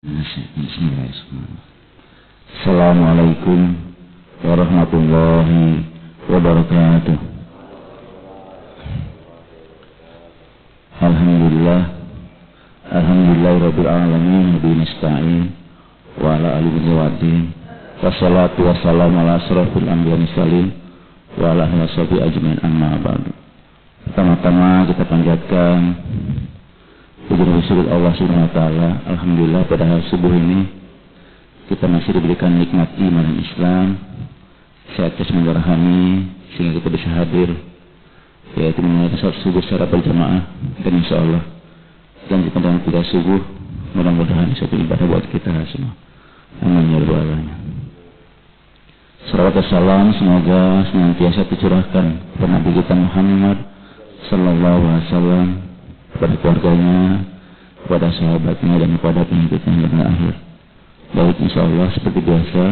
Bismillahirrahmanirrahim. Assalamualaikum warahmatullahi wabarakatuh. Alhamdulillahirabbil alamin wa nasta'in wa ala alihi wa sahbihi wassalatu wassalamu ala asrofil anbiya'i wal mursalin wa ala alihi washabihi ajmain, amma ba'du. Pertama-tama kita panjatkan puji syukur Allah Subhanahu wa taala. Alhamdulillah pada hari subuh ini kita masih diberikan nikmat iman dan Islam, sehat jasmani dan rohani, sehingga kita bisa hadir yaitu menunaikan salat subuh secara berjamaah, dan insyaallah lanjutkan dengan tiga subuh. Mudah-mudahan suatu ibadah buat kita semua. Amin ya rabbal alamin. Salawat dan salam semoga senantiasa tercurahkan kepada Nabi kita Muhammad sallallahu alaihi wasallam, kepada keluarganya, kepada sahabatnya, dan kepada pengikutnya hingga akhir. Baik, insyaallah seperti biasa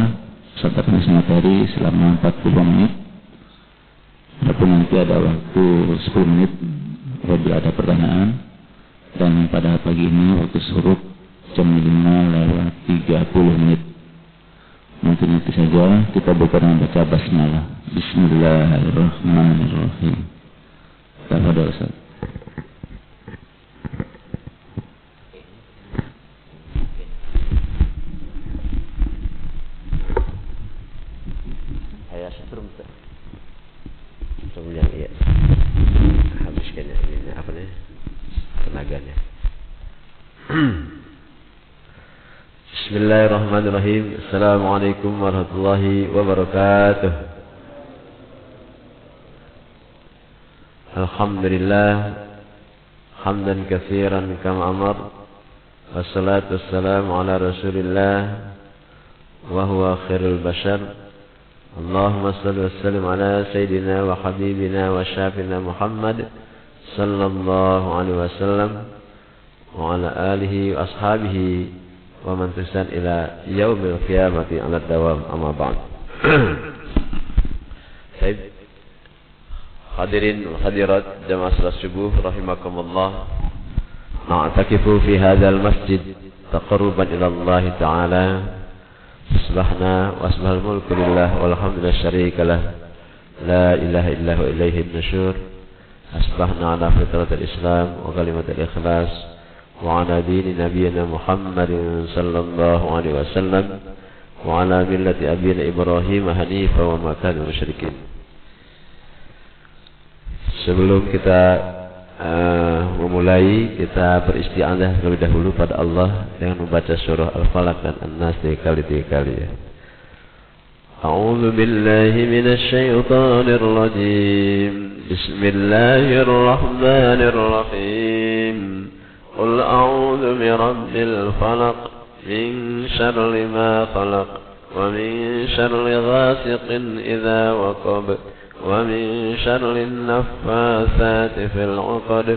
sampaikan materi selama 40 menit. Adapun nanti ada waktu 10 menit apabila ada pertanyaan. Dan pada pagi ini waktu suruh jam 5:30 menit. Mungkin itu saja. Kita buka dengan baca basmalah. Bismillahirrahmanirrahim. Tafadhol Ustaz. Bismillahirrahmanirrahim. Assalamualaikum warahmatullahi wabarakatuh. Alhamdulillah hamdan katsiran kama amar, wassalatu wassalamu ala Rasulillah wa huwa khairul bashar. Allahumma shalli wa sallim ala sayyidina wa habibina wa syafina Muhammad sallallahu alaihi wasallam wa ala alihi wa ashabihi wa man tasan ila yaumil qiyamati ala dawam, amma ba'd. Baik, hadirin wa hadirat jamaah salat subuh rahimakumullah, na'takifu fi hadzal masjid taqarruban ila Allah taala. Subhana wa asbahal mulku lillah walhamdulillah syarika lah, la ilaha illa huwa ilaihi nusyur. Asbahna ala fitratil islam wa kalimatil ikhlas wa ala dini nabiyina Muhammadin sallallahu alaihi wasallam wa ala millati abina Ibrahim hanifa wa ma kana musyrikin. Sebelum kita memulai, kita beristi'adzah terlebih dahulu pada Allah dengan membaca surah Al-Falaq dan An-Nas 3 kali ya. A'udzu billahi minasy syaithanir rajim. Bismillahirrahmanirrahim. Qul a'udzu birabbil falaq min syarri ma khalaq wa min syarri ghasiqin idza waqab wa min syarri an-naffatsati fil 'uqad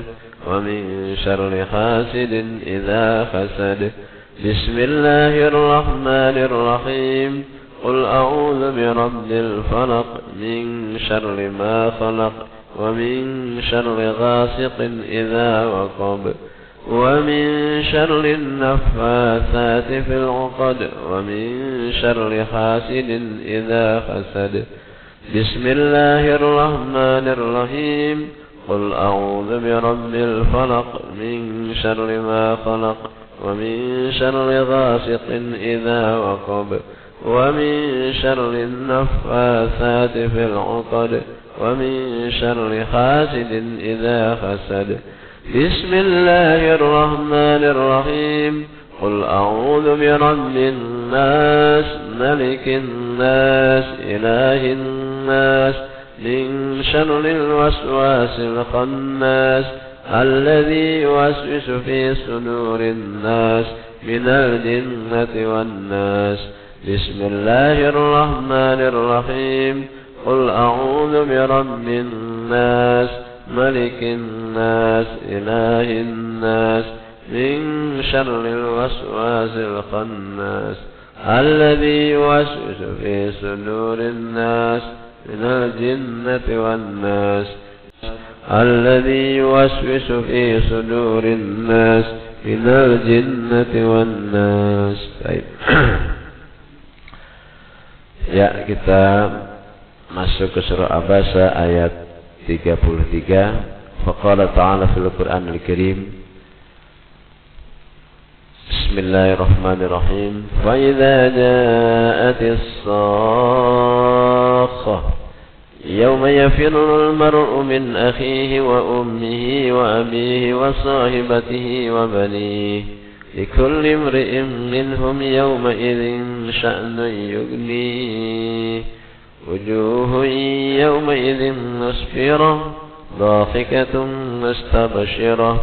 wa min syarri hasidin idza hasad. Bismillahirrahmanirrahim. Qul a'udzu birabbil falaq min syarri ma khalaq wa min syarri ghasiqin idza waqab wa min syarri an-naffatsati fil 'uqad wa min syarri hasidin idza hasad. Bismillahirrahmanirrahim. Qul a'udzu birabbil falaq min syarri ma khalaq wa min syarri ghasiqin idza waqab wa min syarri an-naffatsati fil 'uqad wa min syarri hasidin idza hasad. Bismillahirrahmanirrahim. Qul a'udzu birabbin nas, malikin nas, ilahin nas, min syarril waswasil khannas, alladzi yuwaswisu fi sudurin nas, minal jinnati wan nas. Bismillahirrahmanirrahim. Qul a'udzu birabbin nas, malikin nas, ilahin nas, min syarril waswasil khannas, alladzi yuwaswisu fi sudurin nas, minal jinnati wan nas. الذي يوسوس في صدور الناس minal jinnati wan nas. Baik. Ya, kita masuk ke surah Abasa ayat 33. Faqala ta'ala fil Qur'anil Karim, Bismillahirrahmanirrahim. Wa idza ja'atis sakhah yawma yafirru al-mar'u min akhihi wa ummihi wa abihi wa sahibatihi wa banihi likulli imri'in minhum yawma idzin sya'nun yughnihi wujuhun yawma idzin musfirah dhahikatun mustabshirah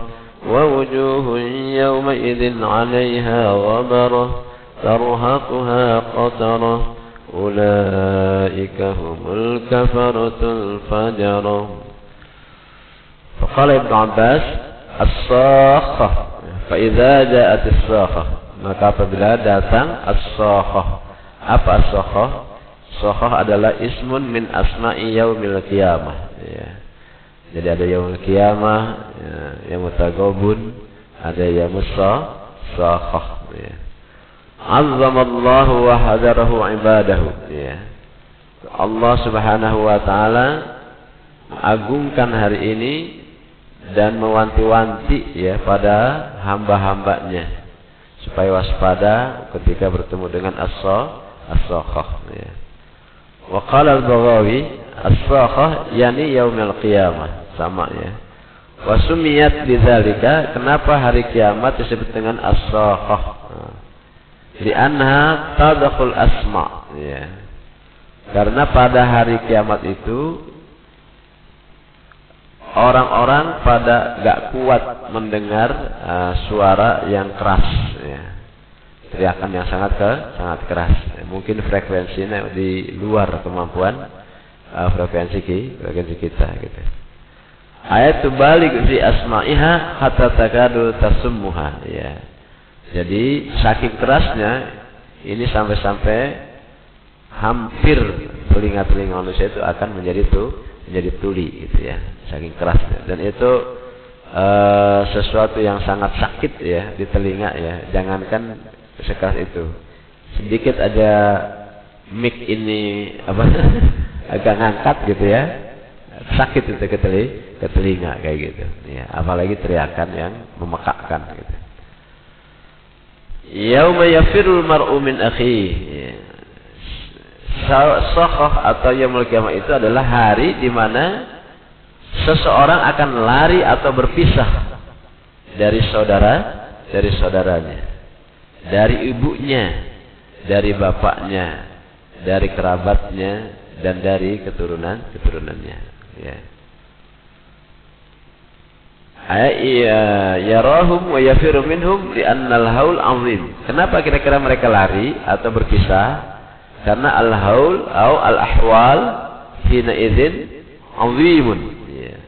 wa wujuhun yawma idzin 'alayha ghabarah tarhaquha qatarah ulaika humul kafaratul fajarah. Faqala Ibnu Abbas as-sakhah fa idza ja'at as-sakhah, maka apabila datang as-sakhah. Apa as-sakhah? Sakhah adalah ismun min asma'i yaumil qiyamah, ya. Jadi ada yaumil qiyamah, ya, yaumut taghabun, ada yaumus sakhah, ya. Azzamallahu wa hadarahu ibadahu, ya. Allah Subhanahu wa taala mengagungkan hari ini dan mewanti-wanti, ya, pada hamba-hambanya supaya waspada ketika bertemu dengan as-sakhah, ya. Wa qala al-Baghawi as-sakhah yani yaumil qiyamah, sama, ya. Wa sumiyat bidzalika, kenapa hari kiamat disebut dengan as-sakhah? Li'anha tadkhul asma, ya. Karena pada hari kiamat itu orang-orang pada gak kuat mendengar suara yang keras, ya. Teriakan yang sangat keras. Mungkin frekuensinya di luar kemampuan frekuensi kita, gitu. Ayat balik fi asma'iha hatta takadu tasummuha, ya. Jadi saking kerasnya ini sampai hampir telinga-telinga manusia itu akan menjadi tuli, gitu, ya. Saking kerasnya, dan itu sesuatu yang sangat sakit, ya, di telinga, ya. Jangankan sekeras itu, sedikit aja mic ini agak ngangkat, gitu, ya, sakit itu ke telinga kayak gitu, ya. Apalagi teriakan yang memekakkan, gitu. Yauma yafirul mar'u min akhihi. Sakhah atau yaumul qiyamah itu adalah hari di mana seseorang akan lari atau berpisah dari saudaranya, dari ibunya, dari bapaknya, dari kerabatnya, dan dari keturunannya, ya. Yarahum wa yafiru minhum li'annal haul azim. Kenapa kira-kira mereka lari atau berpisah? Karena al-haul atau al-ahwal hina idzin azimun, ya.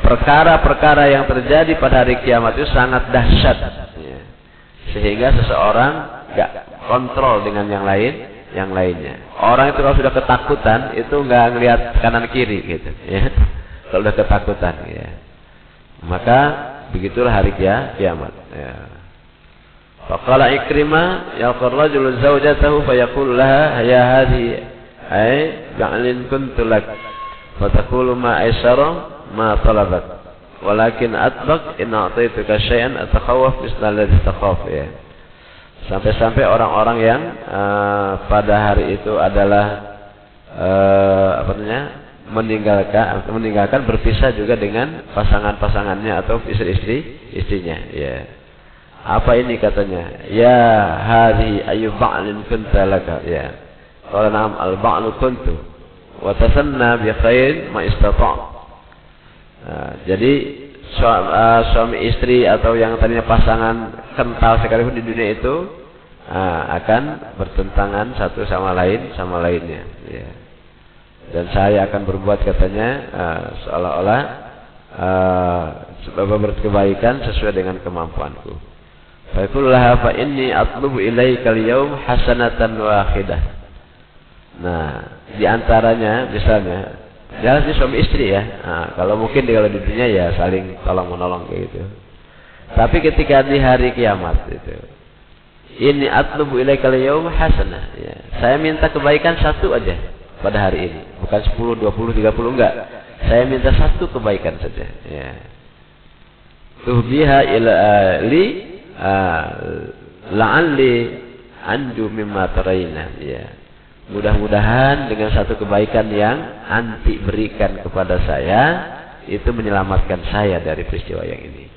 Perkara-perkara yang terjadi pada hari kiamat itu sangat dahsyat, ya. Sehingga seseorang enggak kontrol dengan yang lainnya. Orang itu kalau sudah ketakutan itu enggak ngelihat kanan kiri, gitu, ya. Kalau sudah ketakutan, ya. Maka begitulah hari kiamat, ya. Faqala Ikrimah yaqul rajulu zawjatahu fayaqulu laha ya hadhihi ay ba'lin kuntu lak fataqulu ma aysara ma talabat walakin atbaq in a'taytuka syai'an atakhawaf misla alladhi takhaf, ya. Sampai-sampai orang-orang yang pada hari itu adalah meninggalkan berpisah juga dengan pasangan-pasangannya atau istri-istrinya, ya. Apa ini katanya? Ya hadhi ayu ba'lin kunta laka, ya. Qala na'am al-ba'lu kuntu wa tasanna bi khair ma istata'. Jadi suami istri atau yang tadinya pasangan kental sekalipun di dunia itu akan bertentangan satu sama lainnya, ya. Dan saya akan berbuat, katanya, seolah-olah berkebaikan sesuai dengan kemampuanku. Fa kullaha fa inni atlubu ilaika al-yawm hasanatan wahidah. Nah, di antaranya misalnya jelas ini suami istri, ya. Nah, kalau mungkin kalau di dunia ya saling tolong menolong kayak gitu. Tapi ketika di hari kiamat itu, ini atlubu ilaikal yaum hasanah. Ya. Saya minta kebaikan satu aja pada hari ini, bukan 10, 20, 30 enggak. Saya minta satu kebaikan saja. Ya. Tuhbiha ila li la'alli anju mimma taraina. Ya. Mudah-mudahan dengan satu kebaikan yang anti berikan kepada saya, itu menyelamatkan saya dari peristiwa yang ini.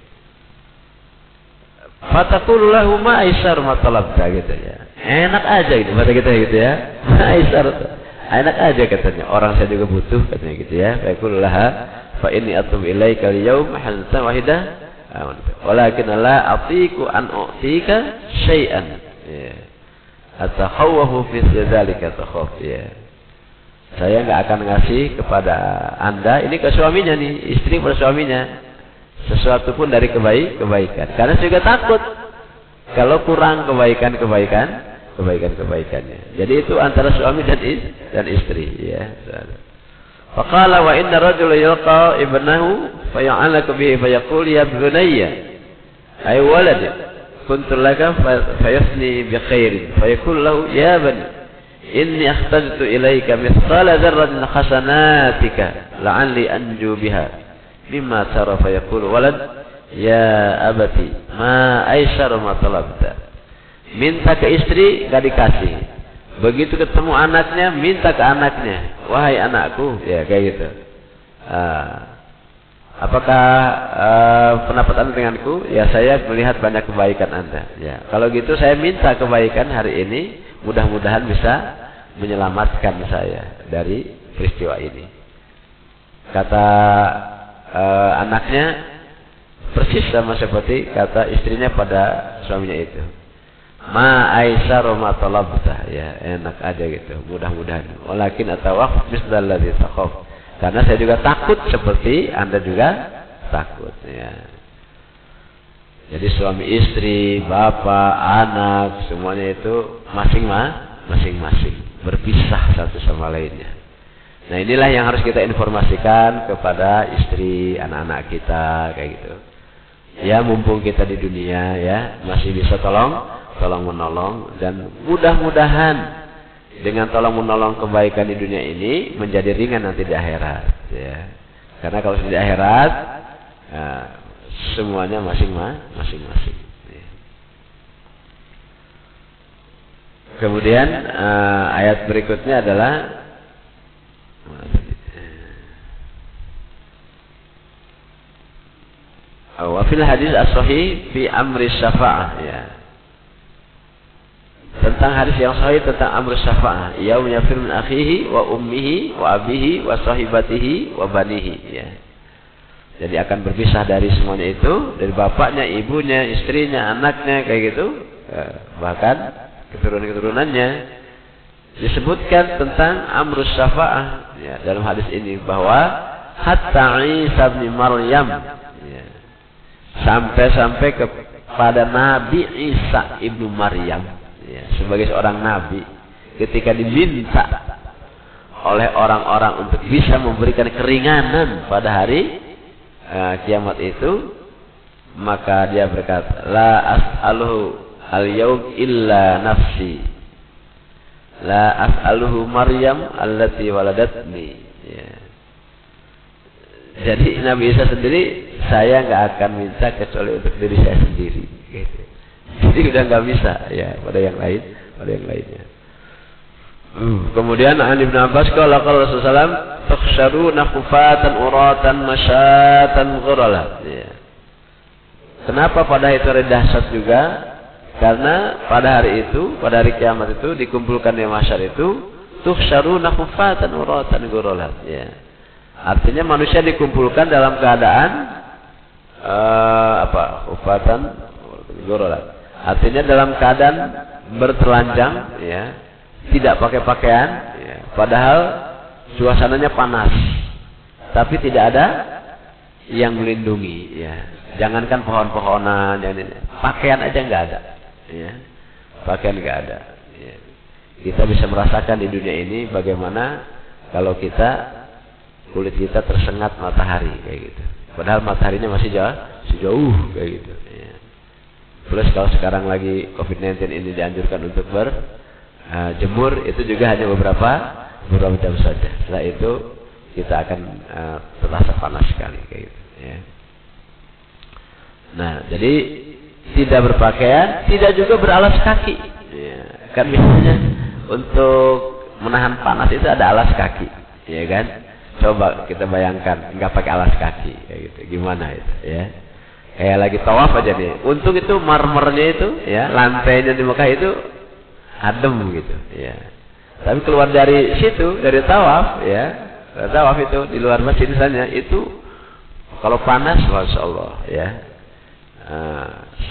Fataqulu lahu ma aisar ma talabta gitu ya. Enak aja gitu kata kita gitu ya. Ma aisar. Enak aja katanya. Orang saya juga butuh katanya gitu ya. Faqulu laha fa inni atub ilaika al-yawm hasanatan wahidah. Walakin la atiku an u'tika syai'an. Ya. Atakhawwahu fi dzalika takhaf ya. Saya enggak akan ngasih kepada Anda ini ke suaminya nih, istri pada suaminya, sesuatu pun dari kebaikan. Karena saya juga takut kalau kurang kebaikannya. Jadi itu antara suami dan istri ya. Faqala wa inna rajula yalqa ibnahu faya'alaku bihi fayaqul ya bunayya ay walad kuntu laka fayasni bi khairin fayaqul lahu ya bani inni akhtajtu ilayka mithqala dzarratin hasanatika la'alli anju biha mimma tara fayaqul walad ya abati ma aisar ma talabta. Minta ke istri enggak dikasih, begitu ketemu anaknya minta ke anaknya, wahai anakku ya kayak gitu. Apakah pendapat Anda denganku? Ya saya melihat banyak kebaikan Anda. Ya kalau gitu saya minta kebaikan hari ini, mudah-mudahan bisa menyelamatkan saya dari peristiwa ini. Kata anaknya persis sama seperti kata istrinya pada suaminya itu. Ma aisar ma talabta ya, enak aja gitu, mudah-mudahan. Walakin atawaqaf misdalladzi takhaf. Karena saya juga takut seperti Anda juga takut ya. Jadi suami istri, bapak, anak, semuanya itu masing-masing berpisah satu sama lainnya. Nah, inilah yang harus kita informasikan kepada istri, anak-anak kita kayak gitu. Ya, mumpung kita di dunia ya, masih bisa tolong menolong, dan mudah-mudahan dengan tolong menolong kebaikan di dunia ini menjadi ringan nanti di akhirat ya. Karena kalau di akhirat semuanya masing-masing ya. Kemudian ayat berikutnya adalah wa fil hadis as-sahih fi amri syafa'ah ya. Tentang hadis yang sahih tentang amr syafa'ah, yaum yafir min akhihi wa ummihi wa abihi wa sahibatihi wa banihi ya. Jadi akan berpisah dari semuanya itu, dari bapaknya, ibunya, istrinya, anaknya kayak gitu, bahkan keturunan-keturunannya. Disebutkan tentang amr syafa'ah ya, dalam hadis ini bahwa hatta Isa bin Maryam ya, sampai kepada Nabi Isa ibnu Maryam ya, sebagai seorang nabi, ketika diminta oleh orang-orang untuk bisa memberikan keringanan pada hari kiamat itu, maka dia berkata, la as'aluhu al-yawm illa nafsi, la as'aluhu Maryam allati waladatni ya. Jadi Nabi Isa sendiri saya nggak akan minta kecuali untuk diri saya sendiri gitu. Jadi udah nggak bisa ya pada yang lainnya. Kemudian an Ibnu Abbas qala Rasulullah tukhsharuna khufatan uratan masyatan ghurala ya. Kenapa pada itu ada dahsyat juga? Karena pada hari itu, pada hari kiamat itu dikumpulkan di mahsyar itu tukhsharuna khufatan uratan ghurala ya. Artinya manusia dikumpulkan dalam keadaan khufatan ghurala. Artinya dalam keadaan bertelanjang ya, tidak pakai pakaian ya, padahal suasananya panas, tapi tidak ada yang melindungi ya. Jangankan pohon-pohonan, pakaian aja nggak ada ya. Pakaian nggak ada ya. Kita bisa merasakan di dunia ini bagaimana kalau kulit kita tersengat matahari kayak gitu, padahal mataharinya masih sejauh kayak gitu. Ya. Plus kalau sekarang lagi COVID-19 ini dianjurkan untuk berjemur, itu juga hanya beberapa jam saja. Setelah itu kita akan terasa panas sekali kayak gitu. Ya. Nah, jadi tidak berpakaian, tidak juga beralas kaki. Ya. Kan biasanya untuk menahan panas itu ada alas kaki, ya kan? Coba kita bayangkan nggak pakai alas kaki, kayak gitu, gimana itu, ya? Kayak lagi tawaf aja nih. Untung itu marmernya itu, ya, lantainya di Mekah itu adem gitu, ya. Tapi keluar dari situ, dari tawaf, ya, tawaf itu di luar masjid misalnya, itu kalau panas, masya Allah, ya,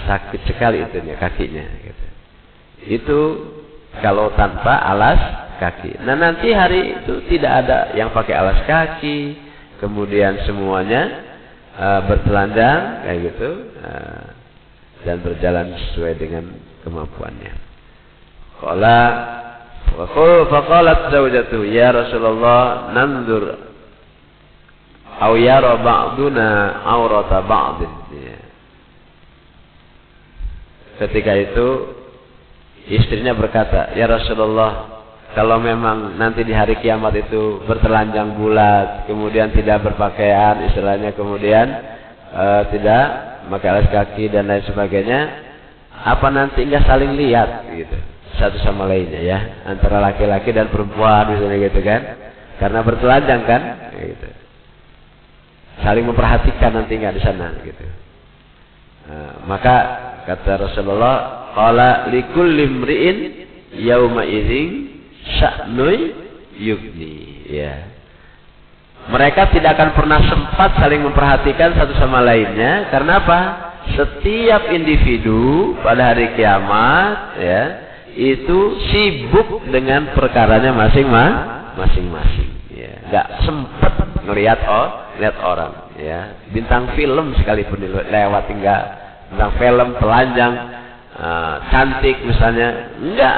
sakit sekali itunya kakinya, gitu. Itu kalau tanpa alas kaki. Nah, nanti hari itu tidak ada yang pakai alas kaki, kemudian semuanya bertelanjang kayak gitu, dan berjalan sesuai dengan kemampuannya. Faqalat zawjatuhu, ya Rasulullah, nandur aw yara ba'duna aurata ba'din. Ketika itu istrinya berkata, ya Rasulullah, kalau memang nanti di hari kiamat itu bertelanjang bulat, kemudian tidak berpakaian, istilahnya kemudian tidak pakai alas kaki dan lain sebagainya, apa nanti enggak saling lihat gitu satu sama lainnya, ya, antara laki-laki dan perempuan misalnya gitu kan, karena bertelanjang kan, gitu. Saling memperhatikan nanti enggak di sana gitu. Maka kata Rasulullah, qala likulli imri'in yauma idzin sya'nun yugni, ya. Mereka tidak akan pernah sempat saling memperhatikan satu sama lainnya. Karena apa? Setiap individu pada hari kiamat, ya, itu sibuk dengan perkaranya masing-masing, ya. Gak sempat ngelihat orang, ya. Bintang film sekalipun lewat, enggak. Bintang film telanjang, cantik misalnya, enggak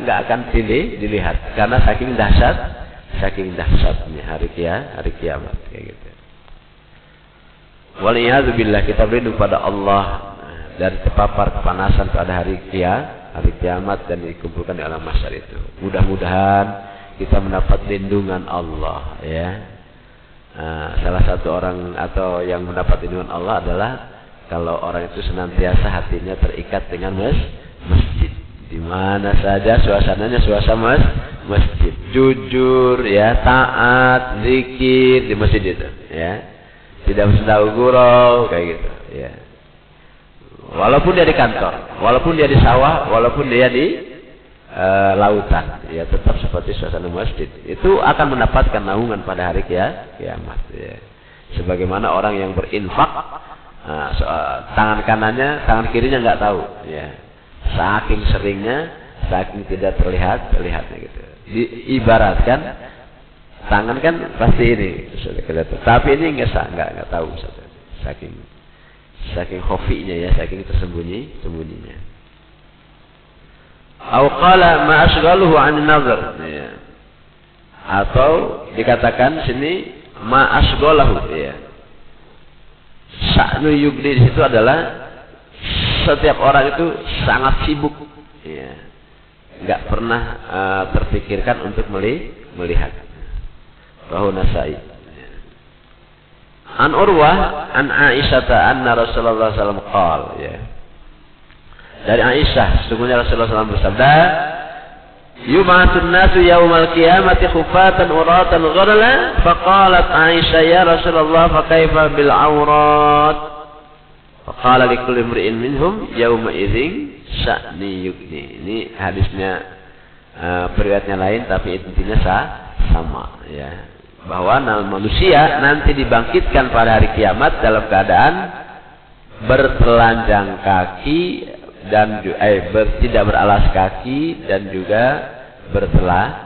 akan dilihat karena saking dahsyatnya hari kiamat kayak gitu. Waliyadzubillah, kita berlindung pada Allah dari terpapar kepanasan pada hari kiamat dan dikumpulkan di alam mahsyar itu. Mudah-mudahan kita mendapat lindungan Allah, ya. Salah satu orang atau yang mendapat lindungan Allah adalah kalau orang itu senantiasa hatinya terikat dengan masjid. Di mana saja suasananya suasana masjid, jujur, ya, taat, zikir di masjid itu, ya, tidak bersedau gurau kayak gitu, ya. Walaupun dia di kantor, walaupun dia di sawah, walaupun dia di lautan, ya, tetap seperti suasana masjid. Itu akan mendapatkan naungan pada hari kiamat, ya. Sebagaimana orang yang berinfak, tangan kanannya, tangan kirinya nggak tahu, ya. Saking seringnya, saking tidak terlihatnya gitu. Diibaratkan tangan kan pasti ini kelihatan, tapi ini nggak tahu, saking khafinya, ya, saking tersembunyinya. Au qala ma asghaluhu 'an nazar, ya. Atau dikatakan sini ma asghalahu, ya. Sya'nu yugni di situ adalah setiap orang itu sangat sibuk, ya, nggak pernah terpikirkan untuk melihat. Rawahu Nasa'i. An Urwah an Aisyah anna Rasulullah sallallahu alaihi wasallam qala, ya. Dari Aisyah, sesungguhnya Rasulullah SAW bersabda, yub'atsun nasu yaumal qiyamati khufatan uratan ghurla, faqalat Aisyah, ya Rasulullah, fa kaifa bil aurat? Faqala likulli imri'in minhum yauma idzin sya'ni yugni. Ini hadisnya periwayatnya lain, tapi intinya sama, ya. Bahwa manusia nanti dibangkitkan pada hari kiamat dalam keadaan bertelanjang kaki dan tidak beralas kaki dan juga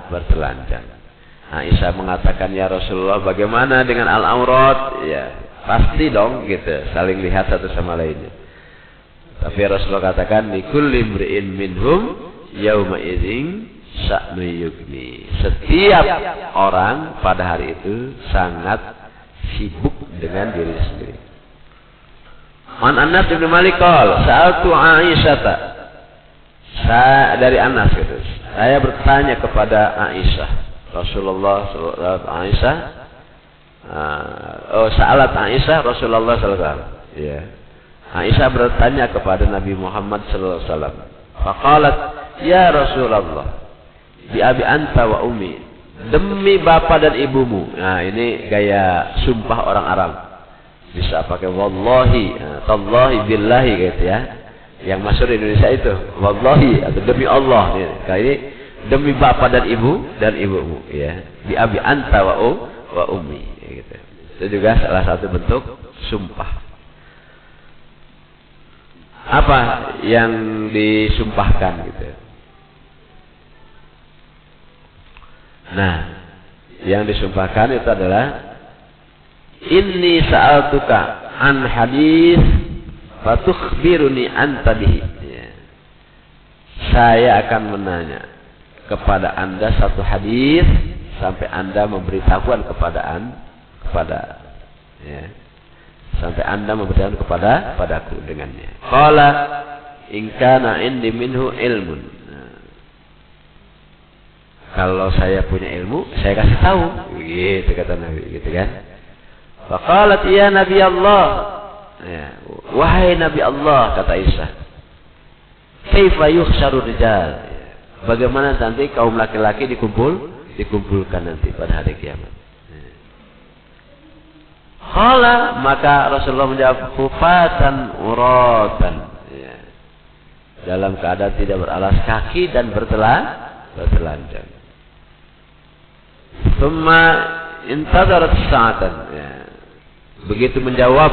bertelanjang. Aisyah mengatakan, ya Rasulullah, bagaimana dengan al-aurat? Ya, pasti dong gitu, saling lihat satu sama lainnya. Tapi Rasulullah katakan, likulli imri'in minhum yauma idzin sya'nu yugni. Setiap orang pada hari itu sangat sibuk dengan dirinya sendiri. An Anas bin Malik qala sa'altu Aisyah. Dari Anas gitu. Saya bertanya kepada Aisyah. Rasulullah sallallahu alaihi wasallam. Sa'alat Aisyah Rasulullah sallallahu alaihi wasallam. Ya. Aisyah bertanya kepada Nabi Muhammad sallallahu alaihi wasallam. Faqalat, "Ya Rasulullah, bi abi anta wa ummi." Demi bapak dan ibumu. Nah, ini gaya sumpah orang Arab. Bisa pakai wallahi, tallahi, billahi gitu ya. Yang masyhur di Indonesia itu wallahi atau demi Allah. Kayak ini demi bapak dan ibumu ya. Bi abi anta wa ummi gitu. Itu juga salah satu bentuk sumpah. Apa yang disumpahkan gitu. Nah, yang disumpahkan itu adalah inni sa'altuka an hadis fatukhbiruni anta bihi. Ya. Saya akan menanya kepada Anda satu hadis sampai Anda memberitahuan sampai Anda memberitahukan padaku dengannya. Qala in kana indi minhu ilmun. Kalau saya punya ilmu, saya kasih tahu. Gitu kata Nabi, gitu kan? Faqalat ya Nabi Allah. Ya, wahai Nabi Allah, kata Aisyah. Kaifa yuhsyarur rijal? Bagaimana nanti kaum laki-laki dikumpulkan nanti pada hari kiamat? Qala, maka Rasulullah menjawab, hufatan uratan. Ya. Dalam keadaan tidak beralas kaki dan bertelanjang. Thumma intadarat sa'atan. Ya. Begitu menjawab,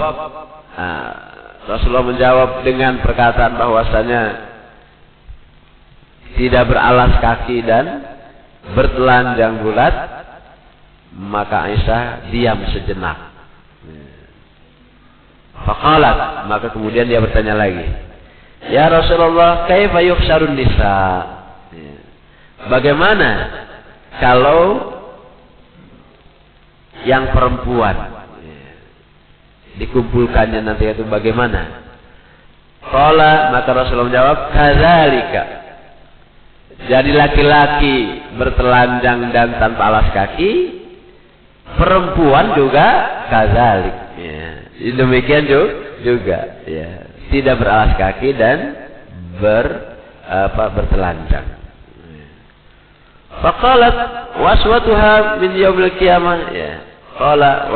Rasulullah menjawab dengan perkataan bahwasanya tidak beralas kaki dan bertelanjang bulat, maka Aisyah diam sejenak. Faqalat, maka kemudian dia bertanya lagi, ya Rasulullah, kaifa yuhsyarun nisa? Bagaimana kalau yang perempuan dikumpulkannya nanti itu bagaimana? Qala, maka Rasulullah menjawab, kadzalika. Jadi laki-laki bertelanjang dan tanpa alas kaki, perempuan juga kadzalik. Ya. Demikian juga, ya. Tidak beralas kaki dan bertelanjang. Faqalat waswatuha min yaumil qiyamah. Ya. Qala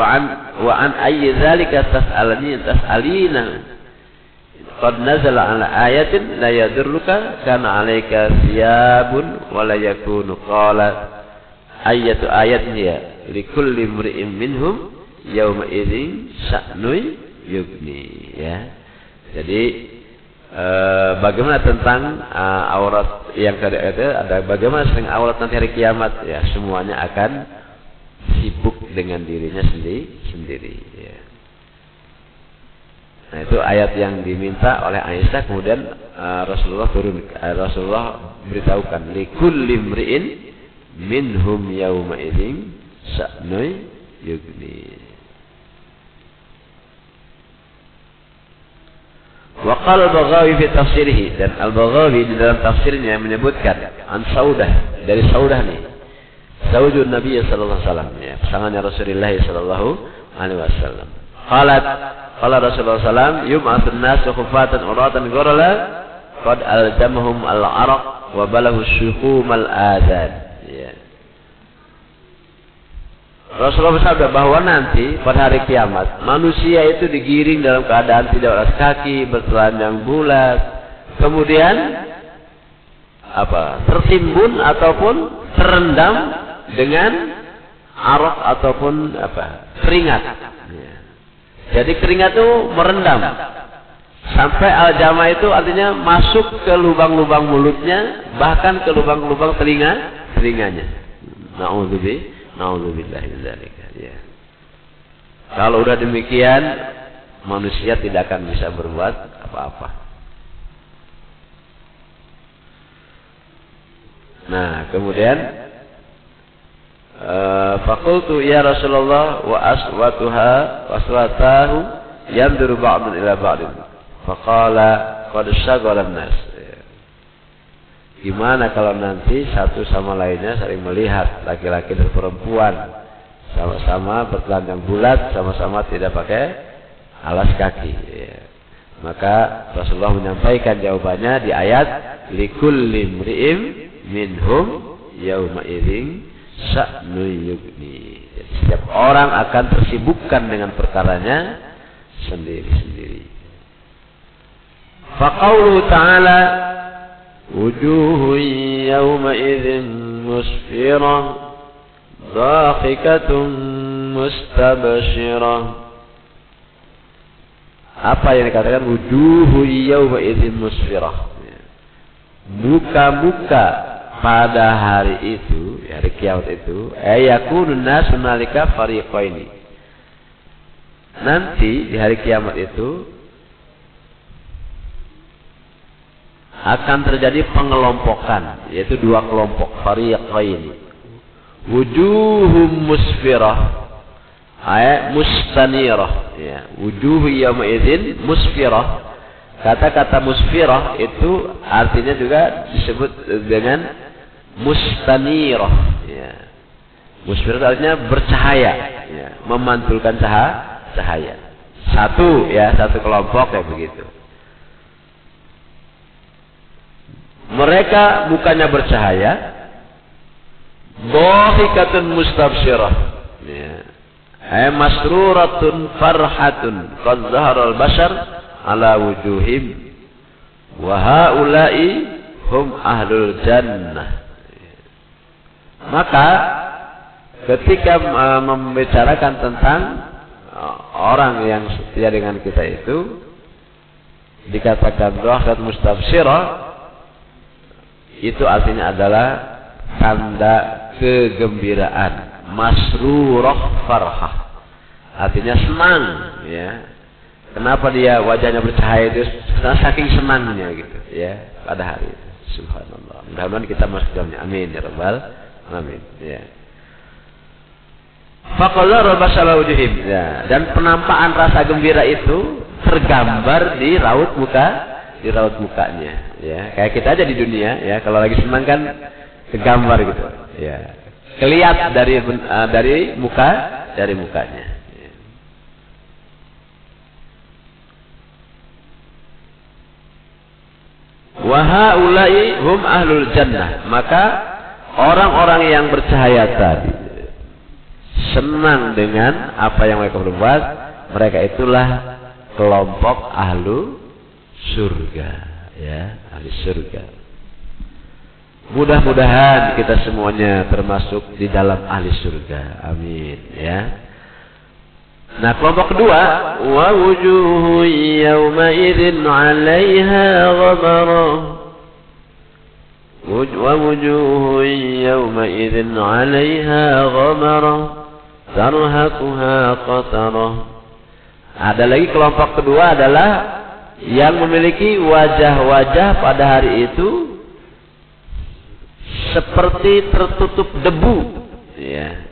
wa an ayyi dzalika tas'alina. Qad nazala ala ayatin la yadurruka kana 'alaika thiyabun wa la yakunu. Qala ayatu ayatin ya likulli imri'in minhum yauma idzin sya'nun yugni. Ya. Jadi bagaimana tentang aurat yang tadi ada, bagaimana tentang aurat nanti hari kiamat? Ya, semuanya akan sibuk dengan dirinya sendiri. Ya. Nah, itu ayat yang diminta oleh Aisyah, kemudian Rasulullah beritahukan likulli imri'in minhum yauma idzin sya'nun yugni. Wa qala al-Baghawi fi tafsirih, dan Al-Baghawi di dalam tafsirnya menyebutkan an Saudah, dari Saudah nih, zaujun Nabi sallallahu alaihi wasallam, ya, pasangannya Rasulullah sallallahu alaihi wasallam. Qala Rasulullah sallallahu yub'atsun nasu khufatan uratan ghurala qad aljamahum al-araq wa balahu syuhum al-adan. Ya. Rasulullah bersabda bahwa nanti pada hari kiamat manusia itu digiring dalam keadaan tidak beralas kaki, bertelanjang bulat, kemudian tertimbun ataupun terendam dengan arak ataupun keringat. Ya. Jadi keringat itu merendam sampai al-jama itu artinya masuk ke lubang-lubang mulutnya, bahkan ke lubang-lubang telinganya. Na'udzubillah min dzalika. Ya. Kalau udah demikian, manusia tidak akan bisa berbuat apa-apa. Nah, kemudian faqultu ya Rasulullah wa aswatahu yanduru ba'dun ila ba'din. Faqala qad syaghala an-nas. Gimana kalau nanti satu sama lainnya saling melihat, laki-laki dan perempuan sama-sama bertelanjang bulat, sama-sama tidak pakai alas kaki. Maka Rasulullah menyampaikan jawabannya di ayat likulli imri'in minhum yauma idzin sya'nu yughni. Setiap orang akan tersibukkan dengan perkaranya sendiri-sendiri. Faqauluhu ta'ala wujuhun yawma idzin musfirah dhahikatun mustabshirah. Apa yang dikatakan wujuhun yawma idzin musfirah? Muka-muka pada hari itu, hari kiamat itu, ayakunun nasu nalika fariqaini. Nanti di hari kiamat itu akan terjadi pengelompokan, yaitu dua kelompok, fariqaini. Wujuhum musfirah, ay mustanirah, ya. Wujuhu yawma idzin musfirah. Kata-kata musfirah itu artinya juga disebut dengan mustanirah, ya. Musfirah artinya bercahaya, ya, memantulkan cahaya. Satu, ya, satu kelompok kayak begitu. Mereka mukanya bercahaya, dhahikatun mustabsyirah, ya. Ay masruratun farhatun qad zahara al-bashar ala wujuhim wa haula'i hum ahlul jannah. Maka ketika membicarakan tentang orang yang setia dengan kita itu dikatakan dhahikatun mustabsyirah, itu artinya adalah tanda kegembiraan, masrurah farhah, artinya senang, ya. Kenapa dia wajahnya bercahaya itu? Karena saking senangnya gitu, ya, pada hari itu. Subhanallah. Mudah-mudahan kita masuk dalamnya. Amin ya rabbal alamin. Ya. Faqala rabbasala wujuhim. Ya. Dan penampakan rasa gembira itu tergambar di raut mukanya. Ya, kayak kita aja di dunia, ya, kalau lagi senang kan kegambar gitu, ya, kelihat dari mukanya. Wa haula'i hum ahlul jannah. Maka orang-orang yang bercahaya tadi senang dengan apa yang mereka berbuat, mereka itulah kelompok ahlu surga, ya, ahli surga. Mudah-mudahan kita semuanya termasuk di dalam ahli surga. Amin, ya. Nah, kelompok kedua, wa wujuhu yawma idzin 'alaiha ghabarah. Wa wujuhu yawma idzin 'alaiha ghabarah tarhaquha qatarah. Ada lagi kelompok kedua adalah yang memiliki wajah-wajah pada hari itu seperti tertutup debu, ya.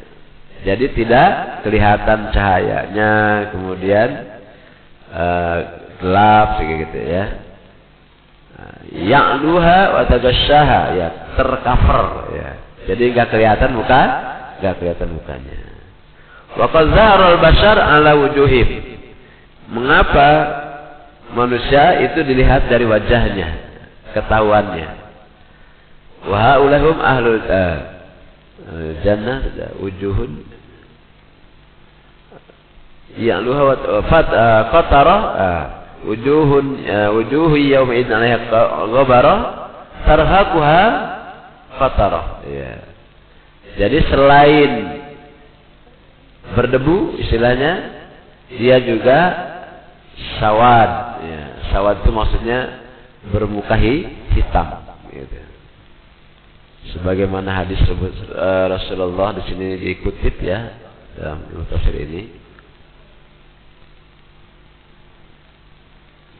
Jadi tidak kelihatan cahayanya, kemudian gelap gitu, ya. Ya'luha wa tagasyaha, ya, tercover, ya. Jadi enggak kelihatan mukanya. Wa qad zahara al-bashar ala wujuhim. Mengapa manusia itu dilihat dari wajahnya, ketahuannya. Wa haulahum ahlul jannah wujuhun ya'luha wa qatara wujuhu yawma idzin 'alaiha ghabara tarhaquha qatara, ya. Jadi selain berdebu istilahnya, dia juga sawad, ya. Sawad itu maksudnya bermuka hitam, gitu. Sebagaimana hadis Rasulullah di sini dikutip, ya, dalam tafsir ini.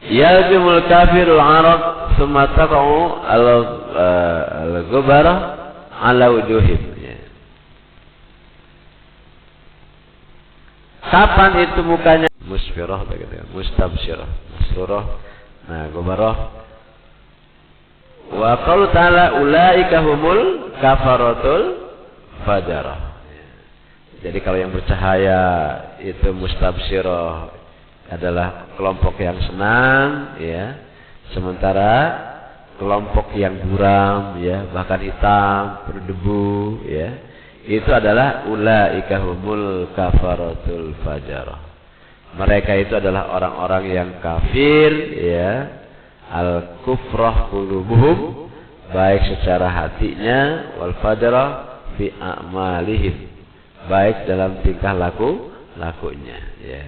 Yajumul kafirul arab thumma taqa'u al-ghubara ala wujuhim. Kapan itu mukanya musfirah begitu ya, mustabsyirah, masrurah, nah gobarah. Wa qaul ta'ala ulaika humul kafaratul fajarah. Jadi kalau yang bercahaya itu mustabsyirah adalah kelompok yang senang ya. Sementara kelompok yang buram ya, bahkan hitam, berdebu ya, itu adalah ulaika humul kafaratul fajarah. Mereka itu adalah orang-orang yang kafir ya, al kufrah qulubuhum, baik secara hatinya, wal fajarah fi a'malihim, baik dalam tingkah lakunya ya.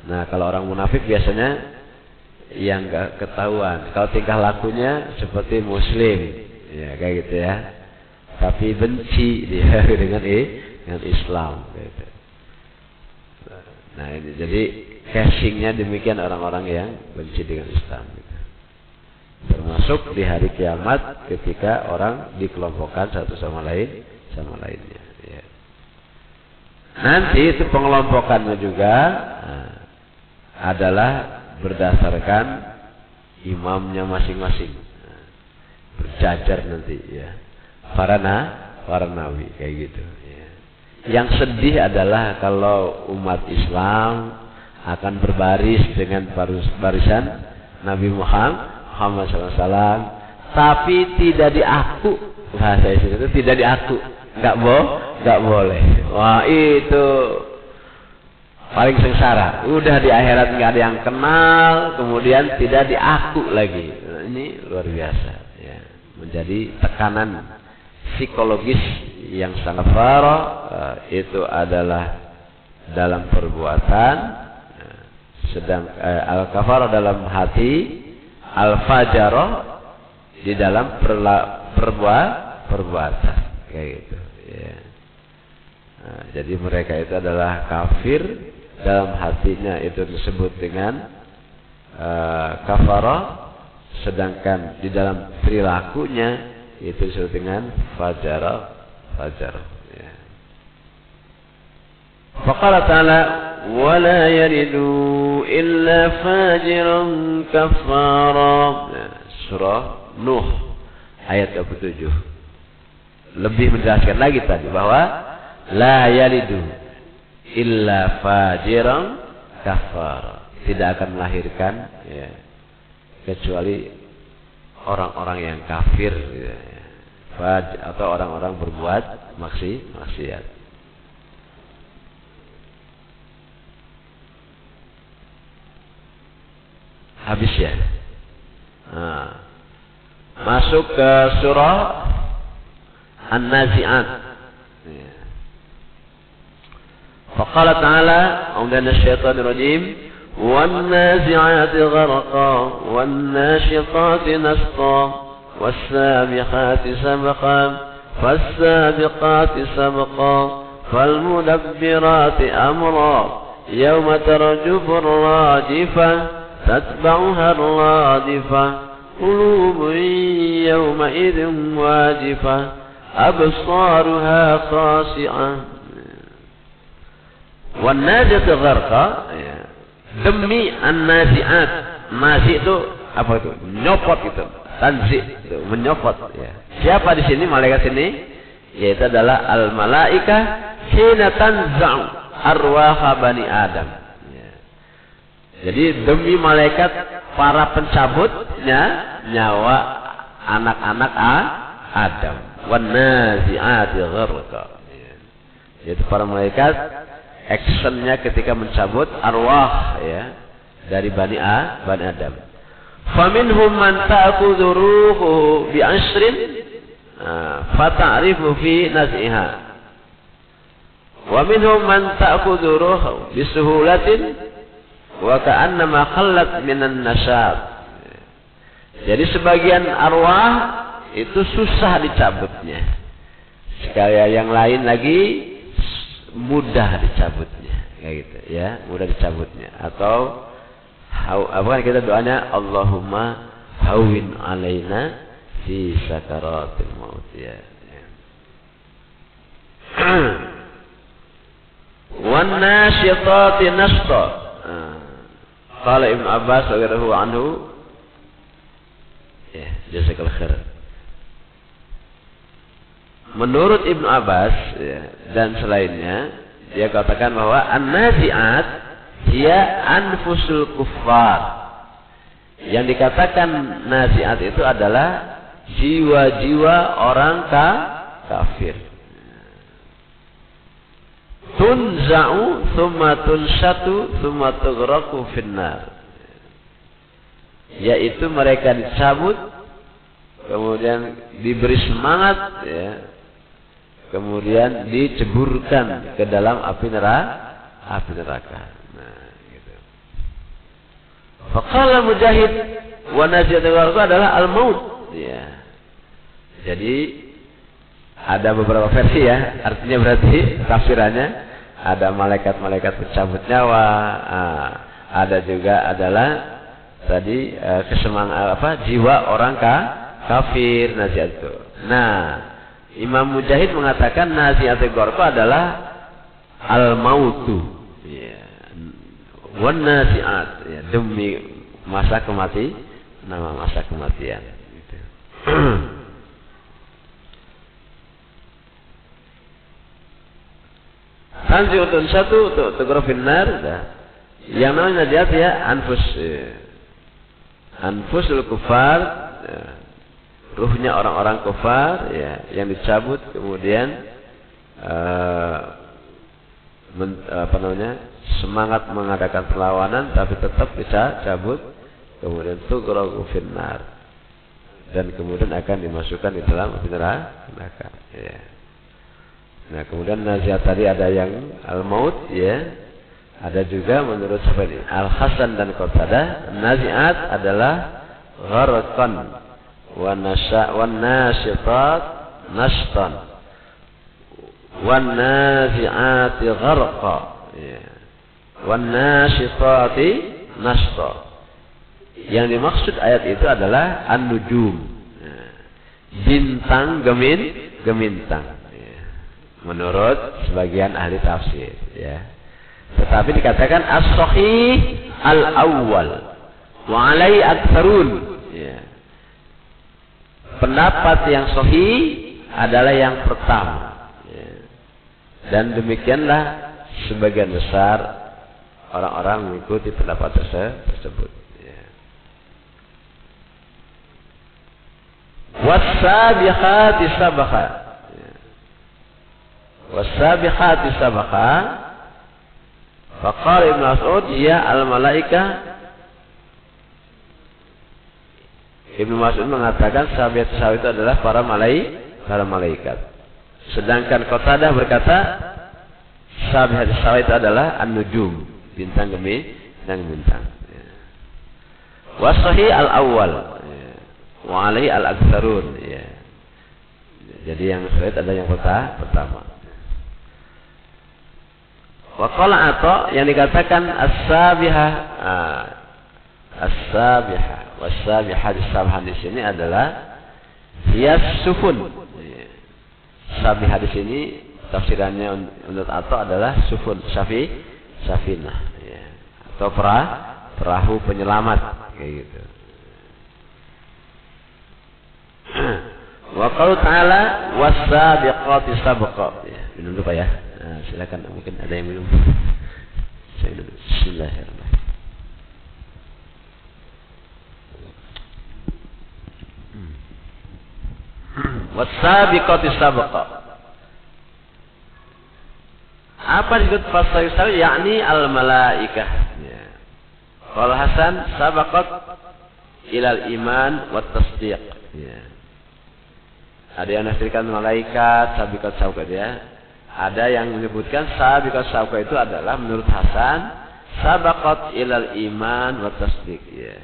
Nah, kalau orang munafik biasanya yang enggak ketahuan, kalau tingkah lakunya seperti muslim ya, kayak gitu ya, tapi benci dia dengan Islam gitu. Nah ini jadi casingnya demikian orang-orang yang benci dengan Islam gitu. Termasuk di hari kiamat ketika orang dikelompokkan satu sama lainnya ya. Nanti itu pengelompokannya juga adalah berdasarkan imamnya masing-masing, berjajar nanti ya, para nabi kayak gitu ya. Yang sedih adalah kalau umat Islam akan berbaris dengan barisan Nabi Muhammad SAW, tapi tidak diaku, bahasa itu tidak diaku, nggak boleh. Wah itu paling sengsara. Udah di akhirat nggak ada yang kenal, kemudian tidak diaku lagi. Nah, ini luar biasa ya. Menjadi tekanan psikologis yang sangat parah. Itu adalah dalam perbuatan, sedang al-kafarah dalam hati, al-fajarah di dalam perbuatan kayak gitu ya. Nah, jadi mereka itu adalah kafir dalam hatinya, itu disebut dengan kafarah, sedangkan di dalam perilakunya itu disebut dengan fajarah ya. Faqala ta'ala wa la yalidu illa fajiran kafara. Nah, surah Nuh ayat 27 lebih menjelaskan lagi tadi bahwa la yalidu illa fajiran kafar, tidak akan melahirkan ya, kecuali orang-orang yang kafir ya, atau orang-orang berbuat maksiat. Habis ya. Nah, masuk ke surah An-Nazi'at. فقال تعالى أعوذ من الشيطان الرجيم والنازعات غرقا والناشطات نشطا والسابقات سبقا فالسابقات سبقا فالمدبرات أمرا يوم ترجف الراجفة تتبعها الرادفة قلوب يومئذ واجفة أبصارها خاشعة والنازعات غرقا demi an-nazi'at. Nazi itu apa itu? Nyopot itu. Tanzi itu menyopot ya. Siapa di sini malaikat sini? Yaitu adalah al-malaika hina tanza'u arwaha bani Adam. Ya. Jadi demi malaikat para pencabutnya nyawa anak-anak Adam. Wan nazi'ati gharqa. Ya. Yaitu para malaikat actionnya ketika mencabut arwah ya dari bani Adam. Faminhum man ta'khudhu ruhuhu bi 'ashrin fata'rifu fi naz'iha. Wa minhum man ta'khudhu ruhuhu bi suhulatin wa ka'annama khallat minan nasab. Jadi sebagian arwah itu susah dicabutnya. Sekali yang lain lagi mudah dicabutnya kayak gitu ya, mudah dicabutnya. Atau apa kan kita doanya Allahumma hawwin alaina fi sakaratil maut ya. Wan nasyitati nashta. Qala Ibnu Abbas radhiyallahu anhu, ya, jazakallahu khair. Menurut Ibnu Abbas ya, dan selainnya, dia katakan bahwa an-nazi'at hiya anfusul kuffar. Yang dikatakan nazi'at itu adalah jiwa-jiwa orang kafir. Tunza'u thumma tunshatu thumma tughraqu finnar. Yaitu mereka dicabut, kemudian diberi semangat ya, kemudian diceburkan ke dalam api neraka. Nah, gitu. Faqala Mujahid wa nazi'atul gharq adalah al-maut ya. Jadi ada beberapa versi ya, artinya berarti tafsirannya ada malaikat-malaikat pencabut nyawa, ada juga adalah tadi jiwa orang kafir nazi'at itu. Nah, Imam Mujahid mengatakan nazi'atul gharq adalah al-mautu ya. Wan nazi'at ya, demi masa kematian gitu. Tanzi'utun satu untuk tegurufin nar. Yang namanya nazi'at ya anfusul kufar ya. Ruhnya orang-orang kufar ya, yang dicabut kemudian semangat mengadakan perlawanan tapi tetap bisa cabut, kemudian tughraku finnar, dan kemudian akan dimasukkan di dalam neraka ya. Nah, kemudian nazi'at tadi ada yang al-maut ya. Ada juga menurut seperti Al-Hasan dan Qatadah, nazi'at adalah gharqan wa nasyitat nashtan wan nazi'ati gharqa ya. Wan nasyitati nashta. Yang dimaksud ayat itu adalah an-nujum. Bintang gemintang. Menurut sebagian ahli tafsir ya. Tetapi dikatakan as-sahih al-awwal wa alai aktsarun ya. Pendapat yang sahih adalah yang pertama ya. Dan demikianlah sebagian besar orang-orang mengikuti pendapat tersebut ya. Was-sabiqati sabqa. Was-sabiqati sabqa. Faqala Ibnu Mas'ud ya al-malaika. Ibnu Mas'ud mengatakan sahabat itu adalah para malaikat. Sedangkan Qatadah berkata sahabat itu adalah an-nujum, bintang bintang. Was-sahih al-awwal wa alaihi al-aktsarun ya. Jadi yang sahih ada yang pertama. Wa qala Atha, yang dikatakan as-sabihah, was-sabihah di sini adalah hias sufun. Sabihah di sini tafsirannya menurut Atha adalah sufun, safinah ya. Atau perahu penyelamat kayak gitu. Wa qala ta'ala was-sabiqati sabqa ya. Minum dulu Pak ya. Nah, silakan, mungkin ada yang minum. Saya minum. Bismillahirrahmanirrahim. Was-sabiqati sabqa. Apa disebut fasayusal? Yakni al-malaikah. Ya. Qala Hasan sabaqat ilal iman wat tasdiq. Ya. Ada yang menafsirkan malaikat sabiqat sabqa ya. Ada yang menyebutkan sabiqat sabqa itu adalah menurut Hasan sabaqat ilal iman wat tasdiq ya.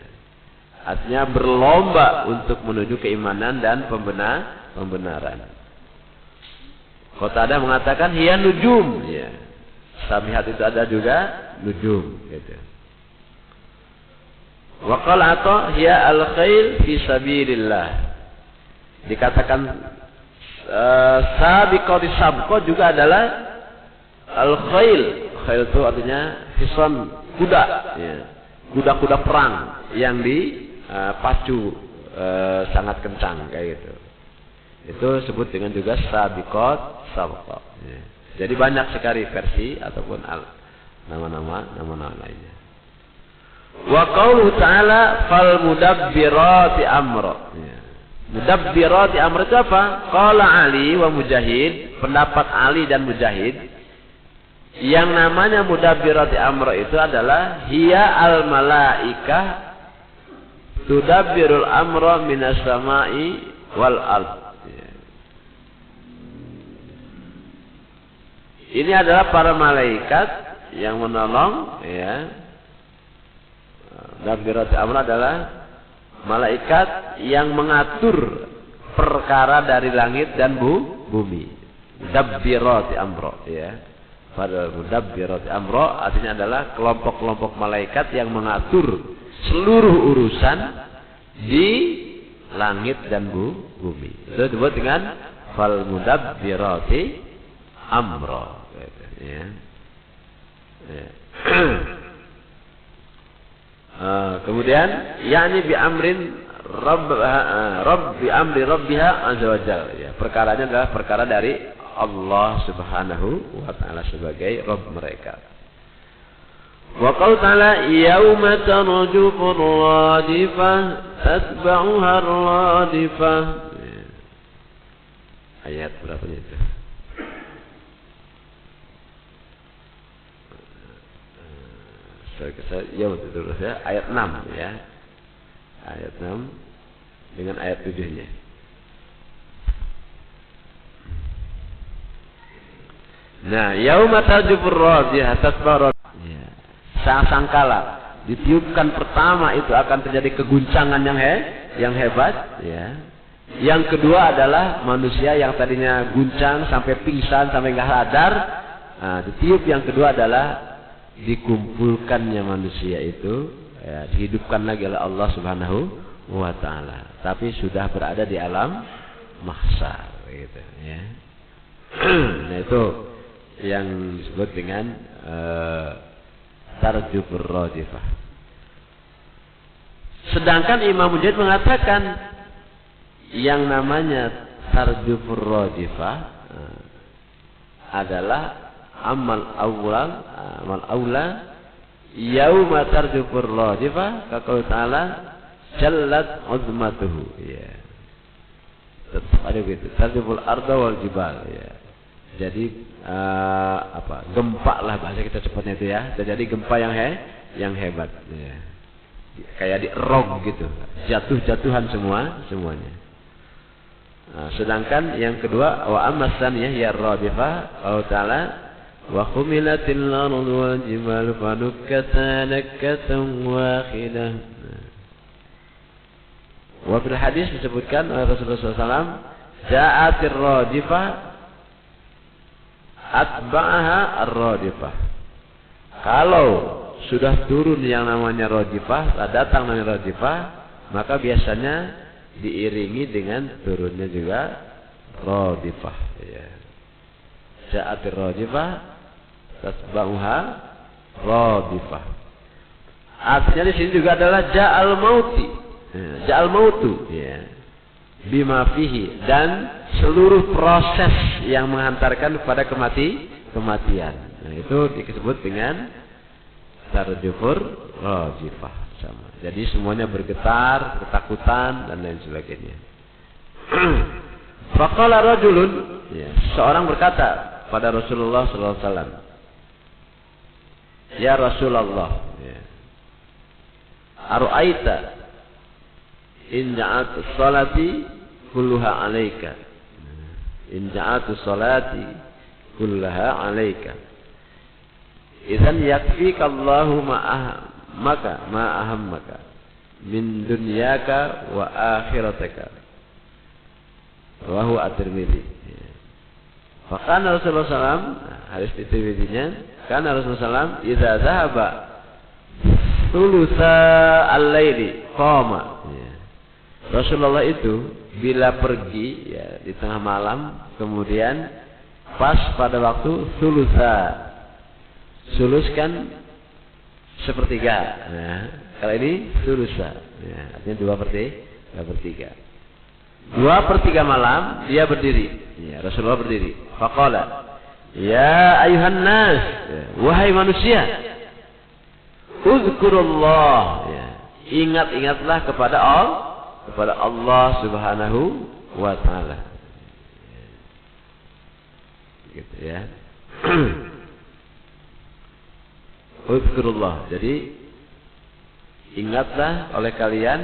Artinya berlomba untuk menuju keimanan dan pembenaran. Qatadah mengatakan hiya nujum ya. Sabihat itu ada juga nujum gitu. Wa qala Atha hiya al-khail fi sabilillah. Dikatakan sabiqati sabqa juga adalah al-khail. Khail itu artinya hison kuda, ya. Kuda-kuda perang yang dipacu sangat kencang kayak gitu. Itu disebut dengan juga sabiqat sabqa. Ya. Jadi banyak sekali versi ataupun nama-nama lainnya. Wa qauluhu ta'ala fal mudabbirati amra. Ya. Mudabbirati amra itu apa? Qala Ali wa Mujahid, pendapat Ali dan Mujahid, yang namanya mudabbirati amra itu adalah hiya al malaikah tudabbirul amra minas sama'i wal ard. Ini adalah para malaikat yang menolong, ya. Mudabbirati amra adalah malaikat yang mengatur perkara dari langit dan bumi. Mudabbirati amra, ya. Pada mudabbirati amra artinya adalah kelompok-kelompok malaikat yang mengatur seluruh urusan di langit dan bumi. Itu disebut dengan fal mudabbirati amra. Ya. Ya. Kemudian yakni bi amrin bi amri rabbiha azza wajalla, ya. Perkaranya adalah perkara dari Allah Subhanahu wa taala sebagai Rabb mereka. Wa qala ta'ala yauma tarjufu ar-radifah tatba'uha ar-radifah. Ayat berapa itu? Ya betul ya, ayat 6 ya. Ayat 6 dengan ayat 7-nya. Nah, yauma tarjufur radiyah tasbar. Ya. Sangkala ditiupkan pertama itu akan terjadi keguncangan yang hebat, ya. Yang kedua adalah manusia yang tadinya guncang sampai pingsan sampai enggak sadar. Nah, ditiup yang kedua adalah dikumpulkannya manusia itu, ya, dihidupkan lagi oleh Allah Subhanahu wa taala, tapi sudah berada di alam mahsyar gitu, ya. Nah, itu yang disebut dengan tarjufur radifah. Sedangkan Imam Mujahid mengatakan yang namanya tarjufur radifah adalah amal awla yauma tarjufur radifah kaqul ta'ala jallat uzmatuhu, ya. Tetap ada gitu, tarjuful arda wal jibal, ya. Jadi gempa lah bahasa kita cepatnya itu, ya. Jadi gempa yang hebat, ya. Kayak di rog gitu, jatuh-jatuhan semuanya. Nah, sedangkan yang kedua wa ammasan ya radifah Allah taala wa khumilatil ardu wal jibalu fadukkata dakkatan wahidah. Wa fil hadis disebutkan oleh Rasulullah SAW, ja'atir radifah atba'aha ar-radifah. Kalau sudah turun yang namanya radifah, datang namanya radifah, maka biasanya diiringi dengan turunnya juga radifah, ya. Ja'atir radifah tasba'uha radifah. Artinya di sini juga adalah ja'al mauti, ya, ja'al mautu, ya, bima fihi, dan seluruh proses yang menghantarkan kepada kematian. Nah, itu disebut dengan tarjufur radifah. Sama. Jadi semuanya bergetar, ketakutan dan lain sebagainya. Faqala rajulun, ya, seorang berkata pada Rasulullah sallallahu alaihi wasallam, ya Rasulullah, ya, ara'aita in ja'at salati kulluha 'alaika, in ja'at salati kulluha 'alaika, idzan yakfika Allahu maka ma ahammaka min dunyaka wa akhirataka. Rawahu at-Tirmidzi. Fakana Rasulullah SAW, hadis Tirmidzi-nya, kana Rasulullah SAW idza dhahaba thulutsa al-laili qama. Rasulullah itu bila pergi, ya, di tengah malam, kemudian pas pada waktu thulutsa, sulus kan sepertiga. Nah, kalau ini sulusa. Ya, artinya 2/3. 2/3 malam dia berdiri. Ya, Rasulullah berdiri. Faqala, ya ayuhan nas, ya, wahai manusia, uzkurullah. Ya, ingat-ingatlah kepada Allah Subhanahu wa taala. Gitu ya. Uzkurullah. Jadi ingatlah oleh kalian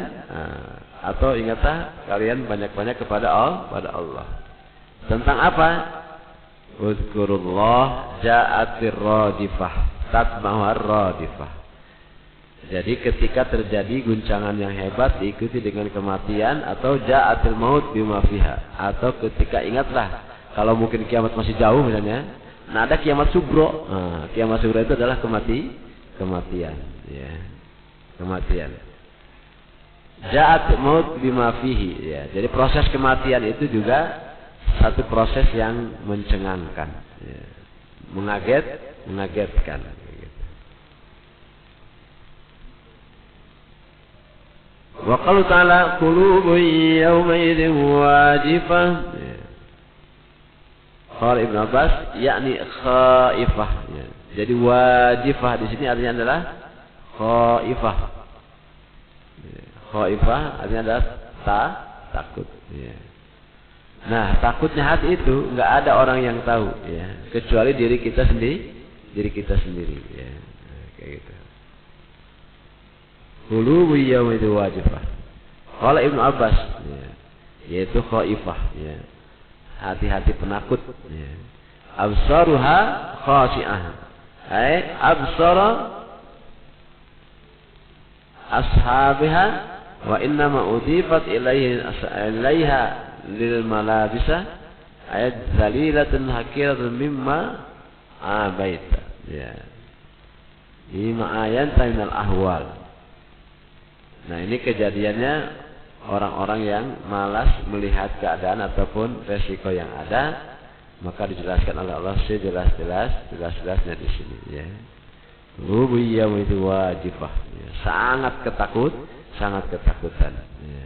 atau ingatlah kalian banyak-banyak kepada Allah. Tentang apa? Uzkurullah ja'atir radifah tatma'uhar radifah. Jadi ketika terjadi guncangan yang hebat diikuti dengan kematian, atau ja'atil maut bima fiha, atau ketika ingatlah kalau mungkin kiamat masih jauh misalnya. Nah, ada kiamat sugro. Kiamat sugro itu adalah kematian, ya. Kematian. Ja'at maut bima fihi, ya. Jadi proses kematian itu juga satu proses yang mencengangkan, ya. Mengagetkan. Wa qalu ta'ala qulubun yawma idzin wajifah. Qala Ibnu Abbas yakni khaifah. Jadi wajifah di sini artinya adalah khaifah. Khaifah artinya adalah takut. Nah, takutnya hati itu enggak ada orang yang tahu, ya, kecuali diri kita sendiri, ya. Kayak gitu. Qulubu yawma idzin wajifah. Qala Ibnu Abbas, ya, yaitu khaifah, ya. Hati-hati penakut, ya. Absaruha khashi'ah. Absara ashabiha wa innama udifat ilaiha lil malabisa ayat zalilatun hakiratun mimma abaita, ya. Ini ayat minal ahwal. Nah, ini kejadiannya orang-orang yang malas melihat keadaan ataupun resiko yang ada, maka dijelaskan oleh Allah jelas-jelasnya di sini, ya. Rubiyam itu wajibah, ya. Sangat ketakutan, ya.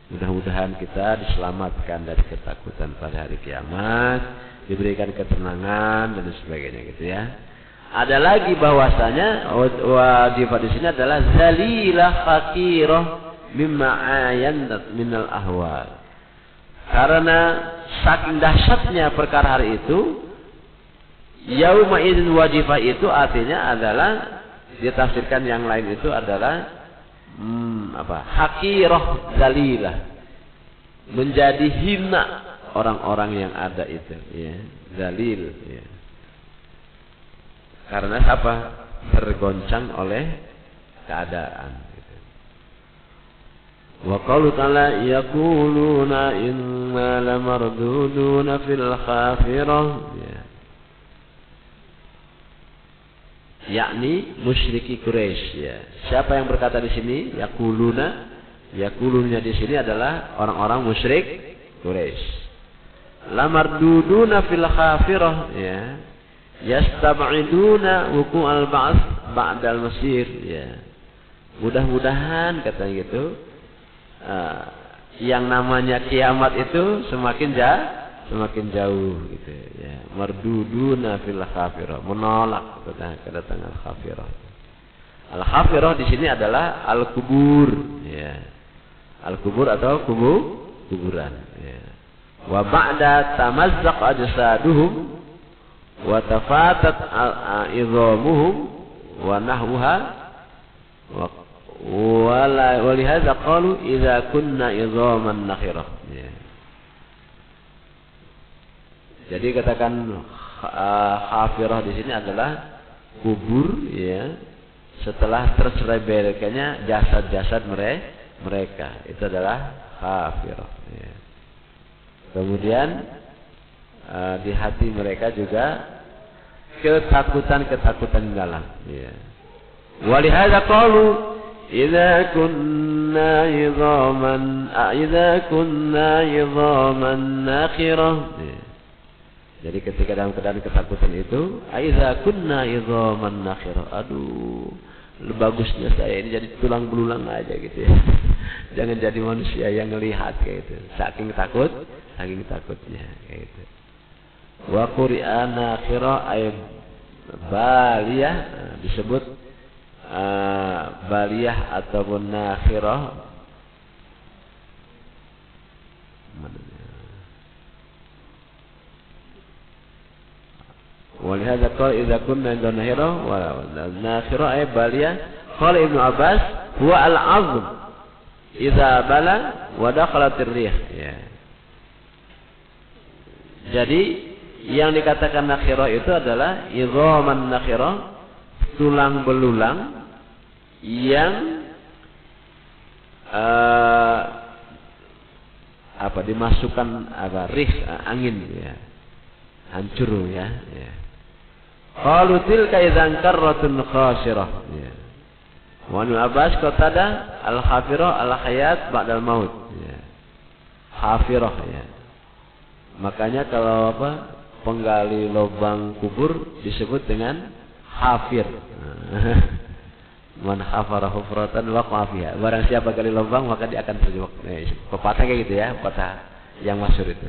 Mudah-mudahan kita diselamatkan dari ketakutan pada hari kiamat, diberikan ketenangan dan sebagainya, gitu ya. Ada lagi bahwasanya wajibah di sini adalah zalilah fakirah mimma ayanat minal ahwal. Karena saking dahsyatnya perkara hari itu, yauma idzin wajifah itu artinya adalah, ditafsirkan yang lain itu adalah hakirah zalilah, menjadi hina orang-orang yang ada itu, ya, zalil, ya. Karena apa? Tergoncang oleh keadaan. Wa qalu ta'ala yaquluna inna lamarduduna fil khafirah, ya. Yakni musyriki Quraisy, ya. Siapa yang berkata di sini yaquluna? Yaqulunnya di sini adalah orang-orang musyrik Quraisy. Lamarduduna fil khafirah, ya. Yastab'iduna wuqu'al ba'ts ba'dal masir, ya. Mudah-mudahan katanya gitu, yang namanya kiamat itu semakin jauh, gitu, ya. Marduduna fil khafirah, menolak kedatangan khafirah. Al khafirah di sini adalah al kubur, ya. Al kubur atau kuburan, ya. Wa ba'da tamazzaq ajsaduhum wa tafatat idhamuhum wa nahwaha wa lihadza qalu idza kunna idhaman nakhirah, ya. Jadi katakan khafirah di sini adalah kubur, ya, setelah terserebelkannya jasad-jasad mereka, itu adalah khafirah, ya. Kemudian di hati mereka juga ketakutan dalam, ya. Walihadza qalu idza kunna idhaman nakhirah, ya. Jadi ketika dalam keadaan ketakutan itu, idza kunna idhaman nakhirah, aduh, bagusnya saya ini jadi tulang belulang aja gitu ya. Jangan jadi manusia yang ngelihat kayak gitu. Saking takutnya kayak gitu. Wa qur'an nakhirah ay baliyah, disebut baliyah ataupun nakhirah. ولهذا قال إذا كنا عند الناخرة والناخرة أي بالية قال ابن عباس هو العظم إذا بلى ودخلت الريح ya. Jadi yang dikatakan nakhirah itu adalah idhaman nakhirah, tulang belulang yang dimasukkan rih, angin ya, hancur ya. Qalu tilka idzan karratun khasirah ya. Wa Ibnu Abbas qatada al-khafirah al-hayat ba'dal maut ya. Khafirah ya. Makanya kalau penggali lubang kubur disebut dengan hafir. Man hafara hufratan waqa'a fiha. Barang siapa gali lubang maka dia akan terjebak. Pepatah kayak gitu ya, pepatah yang masyhur itu.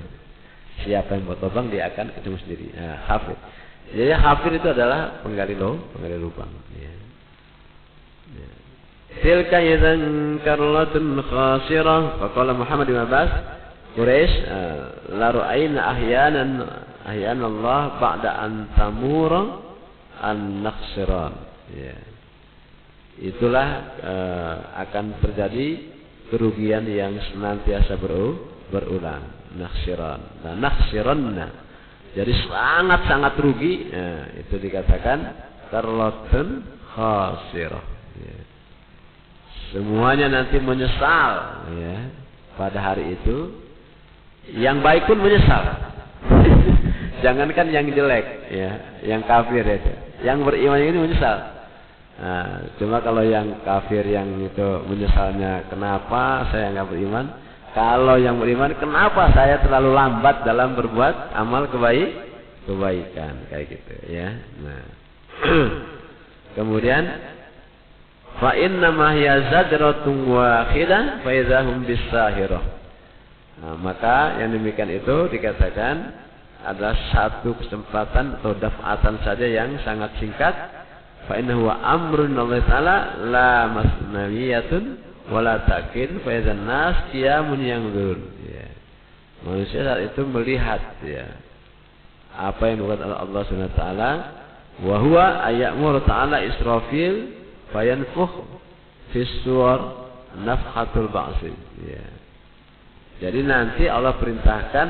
Siapa yang buat lubang dia akan ketemu sendiri. Hafir. Jadi hafir itu adalah penggali lubang. Ya. Tilka idzan karratun khasirah. Faqala Muhammad bin Abbas Quraisy la ra'ayna ahyanan Allah ba'da an tamura an-nakhsiran. Ya. Itulah akan terjadi kerugian yang senantiasa berulang. Nakhsiran. Nah, nakhsiranna. Jadi sangat rugi. Nah, itu dikatakan karratun khasirah. Ya. Semuanya nanti menyesal ya pada hari itu. Yang baik pun menyesal. Jangankan yang jelek ya, yang kafir itu. Yang beriman ini menyesal. Nah, cuma kalau yang kafir yang itu menyesalnya kenapa saya nggak beriman? Kalau yang beriman, kenapa saya terlalu lambat dalam berbuat amal kebaikan kayak gitu ya. Nah. Kemudian fa inna ma hiya zadratun wahidah fa idzahum bisahirah. Nah, maka yang demikian itu dikatakan adalah satu kesempatan atau daf'atan saja yang sangat singkat. Fa innahu amrun Allah Ta'ala la masnawiyatun wala ta'kid fa idzan nas qiyamun yanzur ya. Manusia saat itu melihat ya apa yang dibuat oleh Allah Subhanahu wa taala, wa huwa ayyamur ta'ala Israfil fayanfukh fi suwar nafhatul ba'si ya. Jadi nanti Allah perintahkan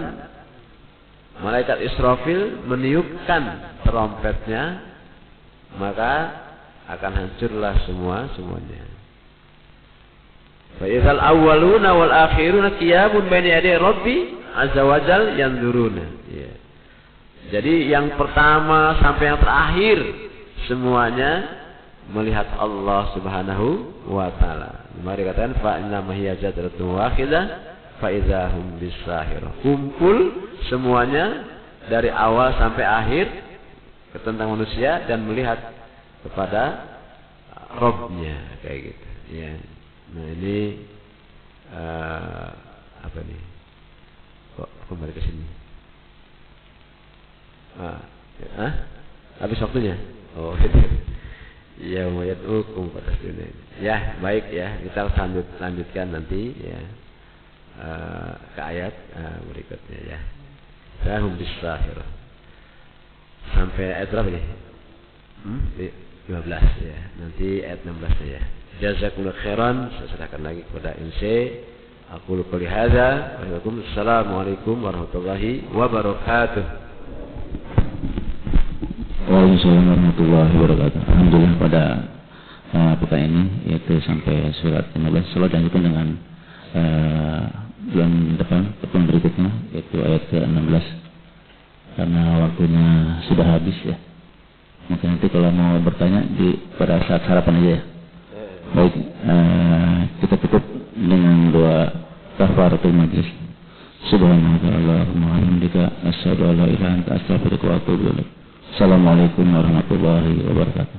malaikat Israfil meniupkan trompetnya, maka akan hancurlah semuanya. Fa idzal awwaluna wal akhiruna qiyamun baina yaday Rabbi azza wajal yanzuruna. Ya. Jadi yang pertama sampai yang terakhir semuanya melihat Allah Subhanahu wa taala. Mari katakan fa inna ma hiya jadratun wahidah fa idzahum bisahirah. Kumpul semuanya dari awal sampai akhir tentang manusia dan melihat kepada Rabb-nya kayak gitu ya. Nah ini apa nih? Kok kembali ke sini? Habis waktunya? Oh gitu. Ya mayatukum pada dunia. Ya baik ya, kita lanjutkan nanti ya ke ayat berikutnya ya. Sahum bisahirah. Sampai ayat berapa nih? 15 ya. Nanti ayat 16 ya. Jazakumullah khairan. Saya serahkan lagi kepada MC. Aku qouli hadza. Assalamualaikum warahmatullahi wabarakatuh. Waalaikumsalam warahmatullahi wabarakatuh. Alhamdulillah pada pekan ini yaitu sampai surat 15. Selalu dilanjutkan dengan bulan depan pertemuan berikutnya yaitu ayat ke-16 karena waktunya sudah habis ya. Maka nanti kalau mau bertanya pada saat sarapan aja ya. Baik, kita tutup dengan doa kafaratul majlis. Subhanallahumma wa bihamdika asyhadu an la ilaha illa anta astaghfiruka wa atubu ilaik. Assalamualaikum warahmatullahi wabarakatuh.